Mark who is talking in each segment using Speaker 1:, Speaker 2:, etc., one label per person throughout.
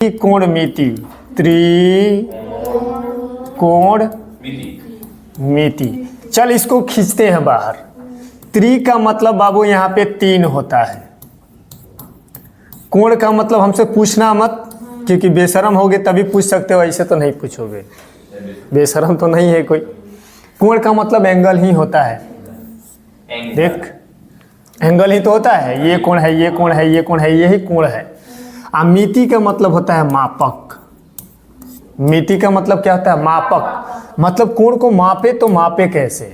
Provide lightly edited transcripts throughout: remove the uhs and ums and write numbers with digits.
Speaker 1: त्रिकोणमिति, त्रिकोणमिति। चल इसको खींचते हैं बाहर। त्रि का मतलब बाबू यहाँ पे 3 होता है। कोण का मतलब हमसे पूछना मत, क्योंकि बेशरम होगे तभी पूछ सकते हो, ऐसे तो नहीं पूछोगे, बेशरम तो नहीं है कोई। कोण का मतलब एंगल ही होता है। देख एंगल ही तो होता है, ये कोण है, ये कोण है, ये कोण है, यही कोण है। मिति का मतलब होता है मापक। मिति का मतलब क्या होता है? मापक। मतलब कोण को मापे तो मापे कैसे?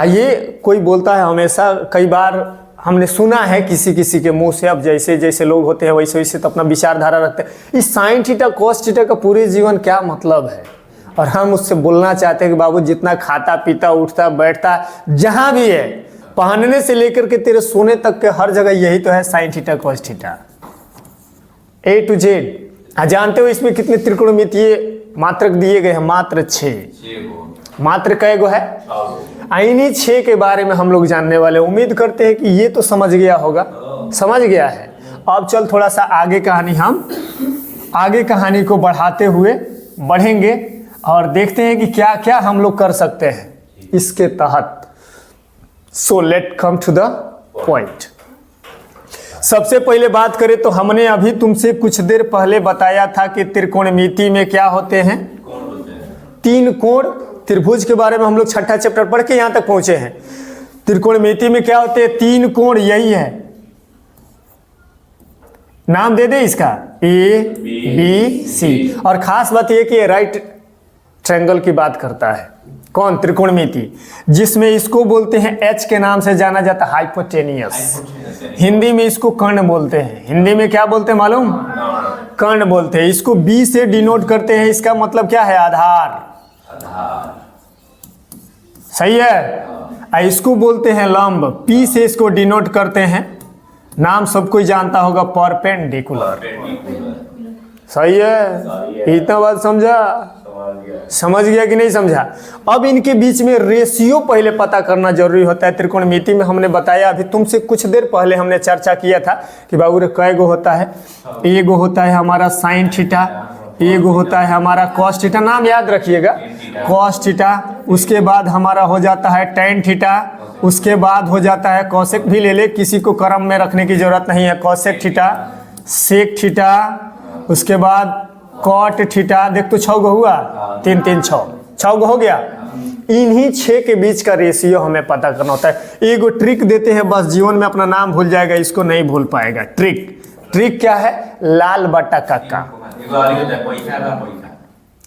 Speaker 1: ये कोई बोलता है हमेशा, कई बार हमने सुना है किसी किसी के मुंह से, अब जैसे जैसे लोग होते हैं वैसे वैसे तो अपना विचारधारा रखते हैं। इस साइन थीटा कॉस थीटा का पूरे जीवन क्या मतलब है? और हम उससे बोलना चाहते हैं कि बाबू जितना खाता पीता उठता बैठता जहां भी है, पहनने से लेकर के तेरे सोने तक के हर जगह यही तो है, sine theta cos theta, A to Z। जानते हो इसमें कितने त्रिकोणमितीय मात्रक दिए गए हैं? मात्र 6। मात्र कै गो है? इन्हीं 6 के बारे में हम लोग जानने वाले। उम्मीद करते हैं कि ये तो समझ गया होगा। समझ गया है। अब चल थोड़ा सा आगे कहानी को बढ़ाते हुए बढ़ेंगे और देखते हैं कि क्या क्या हम लोग कर सकते हैं इसके तहत। So let come to the point. सबसे पहले बात करें तो हमने अभी तुमसे कुछ देर पहले बताया था कि त्रिकोणमिति में क्या होते हैं? 3 कोण। त्रिभुज के बारे में हम लोग 6ठा चैप्टर पढ़ के यहां तक पहुंचे हैं। त्रिकोणमिति में क्या होते हैं? 3 कोण, यही है। नाम दे दे इसका, A B C। और खास बात यह कि राइट ट्रायंगल की बात करता है। कौन? त्रिकोणमिति, जिसमें इसको बोलते हैं H के नाम से जाना जाता है, हाइपोटेनियस। हिंदी में इसको कर्ण बोलते हैं। हिंदी में क्या बोलते हैं मालूम? कर्ण बोलते हैं। इसको B से डिनोट करते हैं। इसका मतलब क्या है? आधार। सही है। इसको बोलते हैं लंब। P से इसको डिनोट करते हैं, नाम सब कोई जानता होगा, परपेंडिकुलर। सही है। इतना बात समझा? समझ गया कि नहीं समझा? अब इनके बीच में रेशियो पहले पता करना जरूरी होता है। त्रिकोणमिति में हमने बताया, अभी तुमसे कुछ देर पहले हमने चर्चा किया था कि बाबू रे कै गो होता है? एगो होता है हमारा साइन थीटा, एगो होता है हमारा कॉस थीटा, नाम याद रखिएगा, कॉस थीटा। उसके बाद हमारा हो जाता है टेन थीटा। उसके बाद हो जाता है कॉसेक, भी ले ले, किसी को क्रम में रखने की जरूरत नहीं है। कॉसेक थीटा, सेक थीटा, उसके बाद कॉट थीटा। देख तो 6 गो हुआ, 3 3 6 गो हो गया। इन्हीं 6 के बीच का रेशियो हमें पता करना होता है। एगो ट्रिक देते हैं, बस जीवन में अपना नाम भूल जाएगा, इसको नहीं भूल पाएगा। ट्रिक क्या है? लाल बटा काका।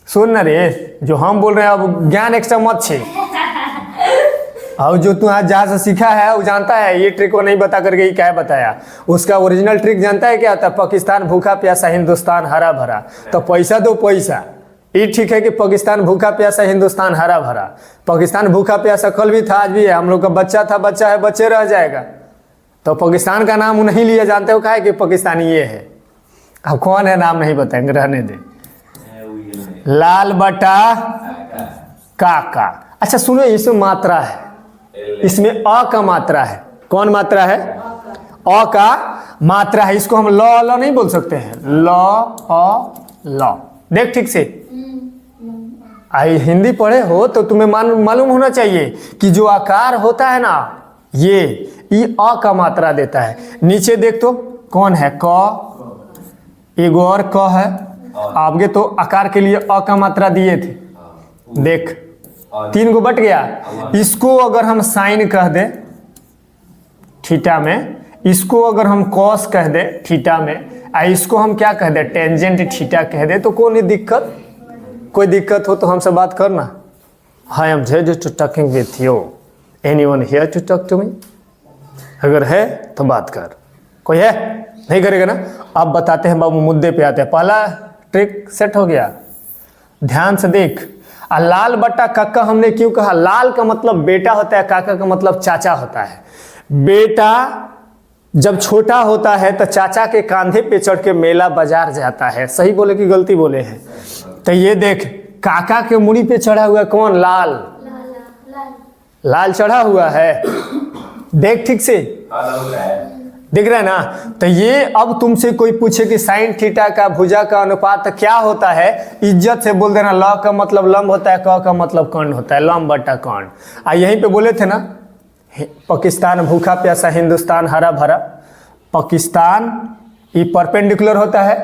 Speaker 1: सुन ना रे, जो हम बोल रहे हैं अब ज्ञान एक्स्ट्रा मत छे। और जो तू आज जहाँ से सीखा है वो जानता है, ये ट्रिक को नहीं बता करके ये क्या बताया। उसका ओरिजिनल ट्रिक जानता है क्या होता है? पाकिस्तान भूखा प्यासा, हिंदुस्तान हरा भरा। तो पैसा दो पैसा। ये ठीक है कि पाकिस्तान भूखा प्यासा, हिंदुस्तान हरा भरा। पाकिस्तान भूखा प्यासा कल भी था, आज भी है। हम लोग का बच्चा था, बच्चा है, बच्चे रह जाएगा। तो पाकिस्तान का नाम नहीं लिया, जानते हो क्या है? कि पाकिस्तानी ये है। अब कौन है नाम नहीं बताएंगे, रहने दे। लाल बटा काका। अच्छा सुनो, इसमें मात्रा है, इसमें अ का मात्रा है। कौन मात्रा है? अ का मात्रा है। इसको हम ल नहीं बोल सकते हैं, ल अ ल। देख ठीक से, आई हिंदी पढ़े हो तो तुम्हें मालूम होना चाहिए कि जो आकार होता है ना, ये अ का मात्रा देता है। नीचे देख तो कौन है? क। एगो और क है। आगे तो आकार के लिए अ का मात्रा दिए थे। देख 3 गो बट गया। इसको अगर हम साइन कह दे थीटा में, इसको अगर हम कॉस कह दे थीटा में, इसको हम क्या कह दे? टेंजेंट थीटा कह दे, तो कोई दिक्कत? कोई दिक्कत हो तो हमसे बात करना। I am ready to talking with you. Anyone here to talk to me? अगर है तो बात कर। कोई है? नहीं करेगा ना? अब बताते हैं बाबू, मुद्दे पे आते हैं। पहला ट्रिक सेट हो गया, ध्यान से देख। लाल बट्टा काका हमने क्यों कहा? लाल का मतलब बेटा होता है, काका का मतलब चाचा होता है। बेटा जब छोटा होता है तो चाचा के कांधे पे चढ़ के मेला बाजार जाता है। सही बोले कि गलती बोले हैं? तो ये देख, काका के मुड़ी पे चढ़ा हुआ कौन? लाल। लाल चढ़ा हुआ है। देख ठीक से, दिख रहा है ना। तो ये अब तुमसे कोई पूछे कि साइन थीटा का भुजा का अनुपात क्या होता है, इज्जत से बोल देना ल का मतलब लंब होता है, क का मतलब कर्ण होता है, लंब बटा कर्ण। यहीं पे बोले थे ना, पाकिस्तान भूखा प्यासा, हिंदुस्तान हरा भरा। पाकिस्तान ये परपेंडिकुलर होता है,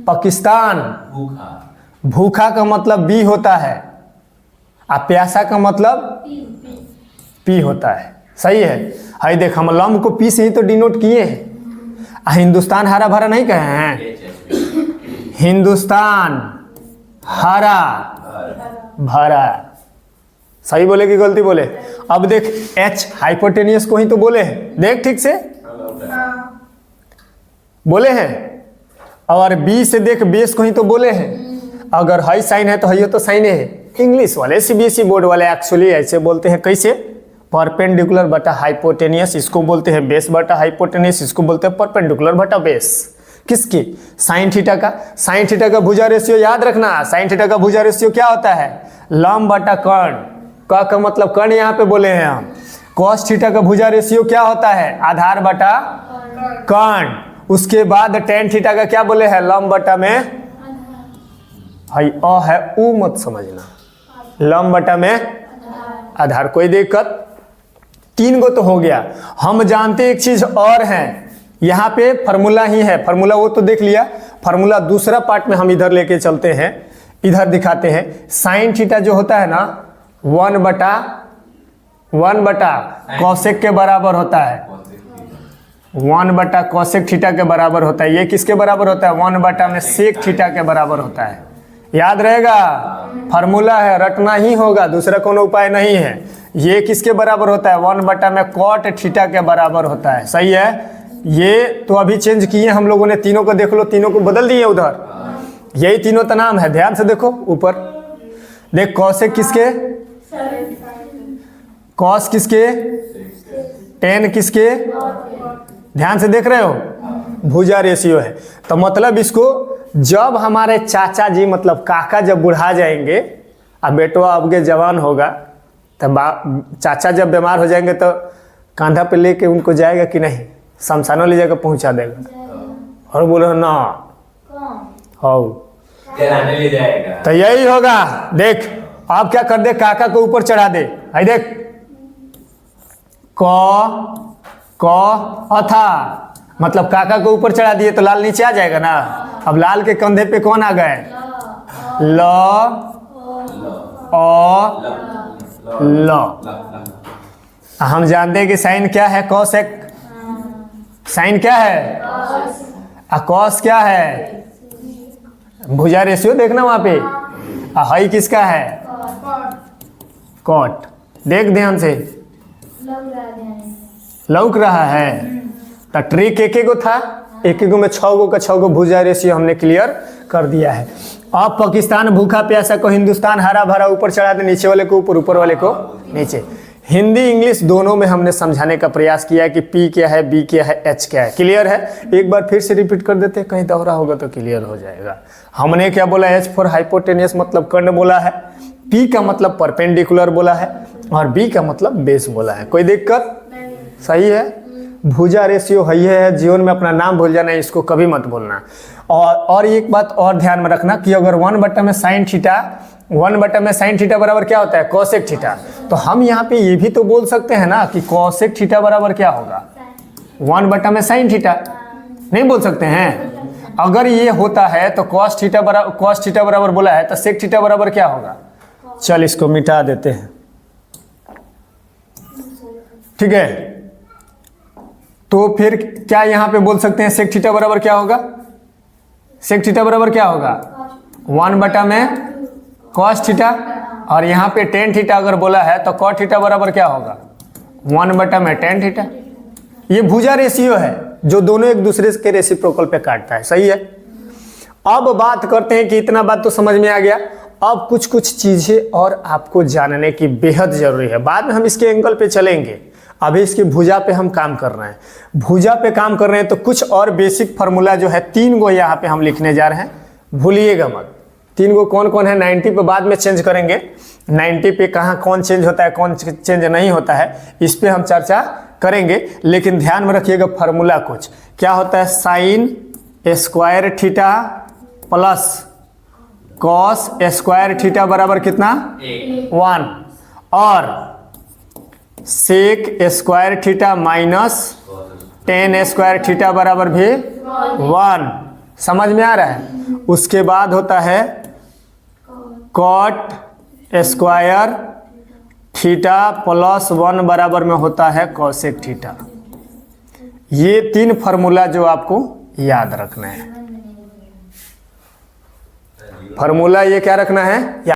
Speaker 1: पाकिस्तान भूखा का मतलब बी होता है, और प्यासा का मतलब पी होता है। सही है। हाई देख, हम लंब को पी से ही तो डिनोट किए हैं। हिंदुस्तान हरा भरा नहीं कहे हैं, हिंदुस्तान हरा भरा। सही बोले कि गलती बोले? अब देख, एच हाइपोटेनियस को ही तो बोले हैं, देख ठीक से बोले हैं। और बी से देख, बेस को ही तो बोले हैं। अगर हाई साइन है तो हाई तो साइन है। इंग्लिश वाले सीबीएसई बोर्ड वाले एक्चुअली ऐसे बोलते हैं, कैसे? परपेंडिकुलर बटा हाइपोटेनियस, इसको बोलते हैं बेस बटा हाइपोटेनियस, इसको बोलते हैं परपेंडिकुलर बटा बेस। किसकी? साइन थीटा का। साइन थीटा का भुजा रेशियो याद रखना, साइन थीटा का भुजा रेशियो क्या होता है? लंब बटा कर्ण। क का मतलब कर्ण यहाँ पे बोले हैं हम। कॉस थीटा का भुजा रेशियो क्या होता है? आधार बटा कर्ण। उसके बाद टेन थीटा का क्या बोले हैं? लंब बटा में हाई अ है, ऊ मत समझना, लंब बटा में आधार। कोई दिक्कत? 3 गो तो हो गया। हम जानते एक चीज और है, यहाँ पे फॉर्मूला ही है, फॉर्मूला वो तो देख लिया। फॉर्मूला दूसरा पार्ट में हम इधर लेके चलते हैं, इधर दिखाते हैं। साइन थीटा जो होता है ना, 1 बटा कॉसेक के बराबर होता है, 1 बटा कॉसेक थीटा के बराबर होता है। ये किसके बराबर होता है? 1 बटा में सेक थीटा के बराबर होता है। याद रहेगा, फार्मूला है, रटना ही होगा, दूसरा कोनो उपाय नहीं है। ये किसके बराबर होता है? 1 बटा में कॉट थीटा के बराबर होता है। सही है। ये तो अभी चेंज किए हम लोगों ने, तीनों को देख लो, तीनों को बदल दिए उधर। यही तीनों का नाम है, ध्यान से देखो ऊपर देख, कॉसेक किसके? कॉस किसके? टेन किसके? ध्यान से देख रहे हो, भुजा रेशियो है। तो मतलब इसको जब हमारे चाचा जी मतलब काका जब बुढ़ा जाएंगे, अब बेटवा अब के जवान होगा, तब चाचा जब बीमार हो जाएंगे तो कांधा पे लेके उनको जाएगा कि नहीं? शमशानों ले जाकर पहुंचा देगा। और बोलो ना हो
Speaker 2: ले जाएगा।
Speaker 1: तो यही होगा। देख आप क्या कर दे, काका को ऊपर चढ़ा दे। आई देख, क अथा मतलब काका को ऊपर चढ़ा दिए तो लाल नीचे आ जाएगा ना। अब लाल के कंधे पे कौन आ गए? ल ल। हम जानते हैं कि साइन क्या है? कॉसेक। साइन क्या है? कॉस क्या है? भुजा रेशियो देखना वहां पे। हाई किसका है? कॉट। देख ध्यान से, लौक रहा है। तो ट्रिक एक गो था, एक गो में 6 गो का 6 गो भुजा रेशियो हमने क्लियर कर दिया है। अब पाकिस्तान भूखा प्यासा को हिंदुस्तान हरा भरा ऊपर चढ़ा दे, नीचे वाले को ऊपर, ऊपर वाले को नीचे। हिंदी इंग्लिश दोनों में हमने समझाने का प्रयास किया है कि पी क्या है, बी क्या है, एच क्या है। क्लियर है? एक बार फिर से रिपीट कर देते हैं, कहीं दोहरा होगा तो क्लियर हो जाएगा। हमने क्या बोला? एच फॉर हाइपोटेनियस मतलब कर्ण बोला है, पी का मतलब परपेंडिकुलर बोला है, और बी का मतलब बेस बोला है। कोई दिक्कत? सही है। भुजा रेशियो है, जीवन में अपना नाम भूल जाना, इसको कभी मत भूलना। और एक बात और ध्यान में रखना कि अगर 1 बटा में साइन थीटा, 1 बटा में साइन थीटा बराबर क्या होता है? Cosec theta. तो हम यहाँ पे ये भी तो बोल सकते हैं ना कि कॉसेक थीटा बराबर क्या होगा? 1 बटा में साइन थीटा। नहीं बोल सकते हैं? अगर ये होता है तो कॉस थीटा बराबर बोला है, तो सेक थीटा बराबर क्या होगा? चल इसको मिटा देते हैं, ठीक है। तो फिर क्या यहाँ पे बोल सकते हैं सेक थीटा बराबर क्या होगा? सेक थीटा बराबर क्या होगा? 1 बटा में कॉस थीटा, और यहाँ पे टेन थीटा अगर बोला है तो कॉट थीटा बराबर क्या होगा? 1 बटा में टेन थीटा। ये भुजा रेशियो है जो दोनों एक दूसरे के रेसिप्रोकल पे काटता है। सही है। अब बात करते हैं कि इतना बात तो समझ में आ गया। अब कुछ चीजें और आपको जानने की बेहद जरूरी है, बाद में हम इसके एंगल पे चलेंगे। अभी इसकी भुजा पे हम काम कर रहे हैं। भुजा पे काम कर रहे हैं तो कुछ और बेसिक फार्मूला जो है 3 गो यहाँ पे हम लिखने जा रहे हैं, भूलिएगा मत। 3 गो कौन कौन है? 90 पे बाद में चेंज करेंगे, 90 पे कहाँ कौन चेंज होता है, कौन चेंज नहीं होता है, इस पे हम चर्चा करेंगे, लेकिन ध्यान में रखिएगा फार्मूला कुछ क्या होता है, sine square theta plus cos square theta बराबर कितना, 1, और sec square theta minus tan square theta बराबर भी 1। समझ में आ रहा है। उसके बाद होता है कॉट स्क्वायर थीटा प्लस 1 बराबर में होता है कॉसेक थीटा। ये 3 फार्मूला जो आपको याद रखना है। फार्मूला ये क्या रखना है,